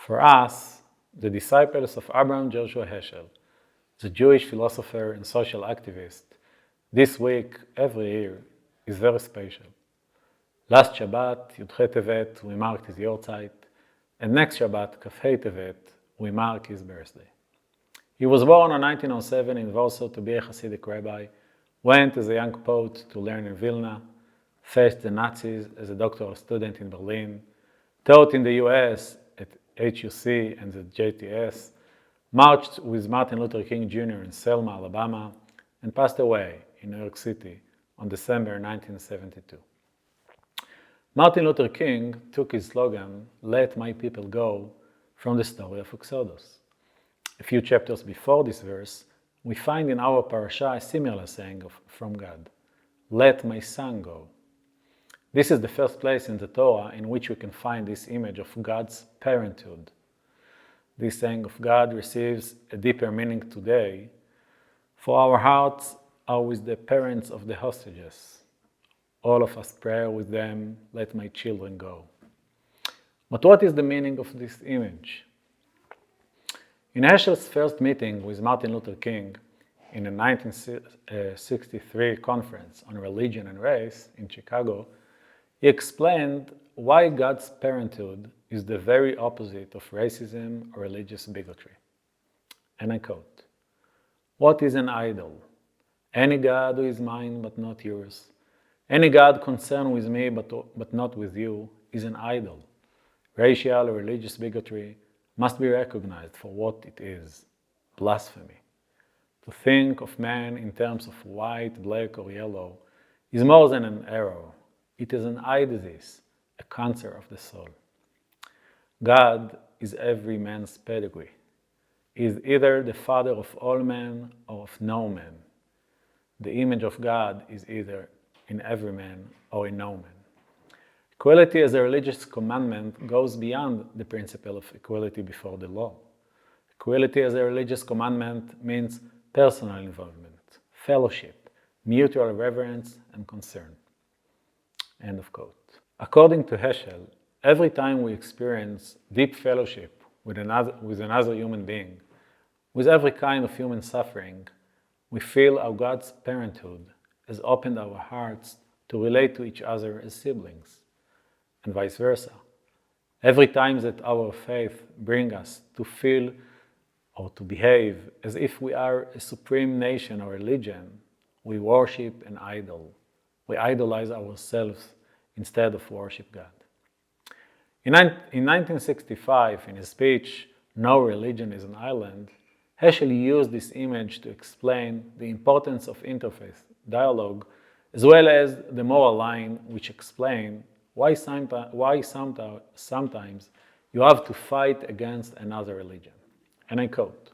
For us, the disciples of Abraham Joshua Heschel, the Jewish philosopher and social activist, this week, every year, is very special. Last Shabbat, Yudchet Tevet, we marked his Yortzeit, and next Shabbat, Kafhei Tevet, we mark his birthday. He was born in 1907 in Warsaw to be a Hasidic rabbi, went as a young poet to learn in Vilna, faced the Nazis as a doctoral student in Berlin, taught in the US at HUC and the JTS, marched with Martin Luther King Jr. in Selma, Alabama, and passed away in New York City on December 1972. Martin Luther King took his slogan, "Let my people go," from the story of Exodus. A few chapters before this verse, we find in our Parashat a similar saying from God, "Let my son go." This is the first place in the Torah in which we can find this image of God's parenthood. This saying of God receives a deeper meaning today, for our hearts are with the parents of the hostages. All of us pray with them, "Let my children go." But what is the meaning of this image? In Heschel's first meeting with Martin Luther King in a 1963 conference on religion and race in Chicago, he explained why God's parenthood is the very opposite of racism or religious bigotry. And I quote, "What is an idol? Any God who is mine but not yours. Any God concerned with me but not with you is an idol. Racial or religious bigotry must be recognized for what it is, blasphemy. To think of man in terms of white, black, or yellow is more than an error. It is an eye disease, a cancer of the soul. God is every man's pedigree. He is either the father of all men or of no man. The image of God is either in every man or in no man." Equality as a religious commandment goes beyond the principle of equality before the law. Equality as a religious commandment means personal involvement, fellowship, mutual reverence, and concern. End of quote. According to Heschel, every time we experience deep fellowship with another human being, with every kind of human suffering, we feel how God's parenthood has opened our hearts to relate to each other as siblings, and vice versa. Every time that our faith brings us to feel or to behave as if we are a supreme nation or religion, we worship an idol. We idolize ourselves instead of worship God. In 1965, in his speech, "No Religion is an Island," Heschel used this image to explain the importance of interfaith dialogue, as well as the moral line which explain why sometimes you have to fight against another religion. And I quote,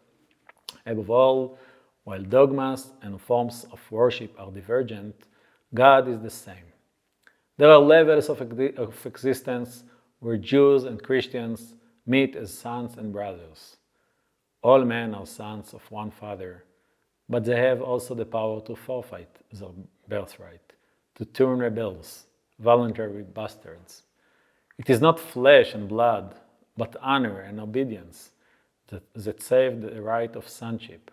"Above all, while dogmas and forms of worship are divergent, God is the same. There are levels of existence where Jews and Christians meet as sons and brothers. All men are sons of one Father, but they have also the power to forfeit their birthright, to turn rebels, voluntary bastards. It is not flesh and blood, but honor and obedience that save the right of sonship.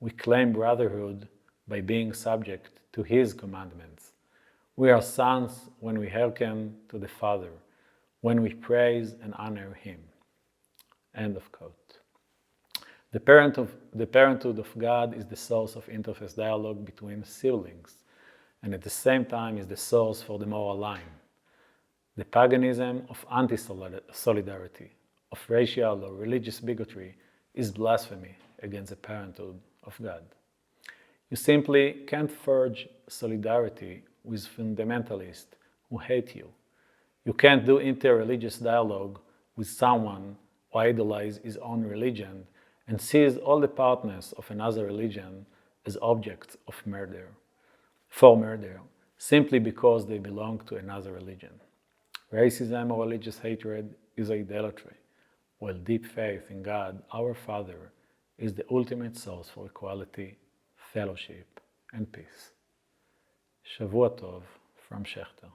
We claim brotherhood by being subject to His commandments. We are sons when we hearken to the Father, when we praise and honor Him." End of quote. The parenthood of God is the source of interfaith dialogue between siblings, and at the same time is the source for the moral line. The paganism of anti-solidarity, of racial or religious bigotry, is blasphemy against the parenthood of God. You simply can't forge solidarity with fundamentalists who hate you. You can't do inter-religious dialogue with someone who idolizes his own religion and sees all the partners of another religion as objects of murder, simply because they belong to another religion. Racism or religious hatred is idolatry, while deep faith in God, our Father, is the ultimate source for equality, fellowship, and peace. Shavua Tov from Schechter.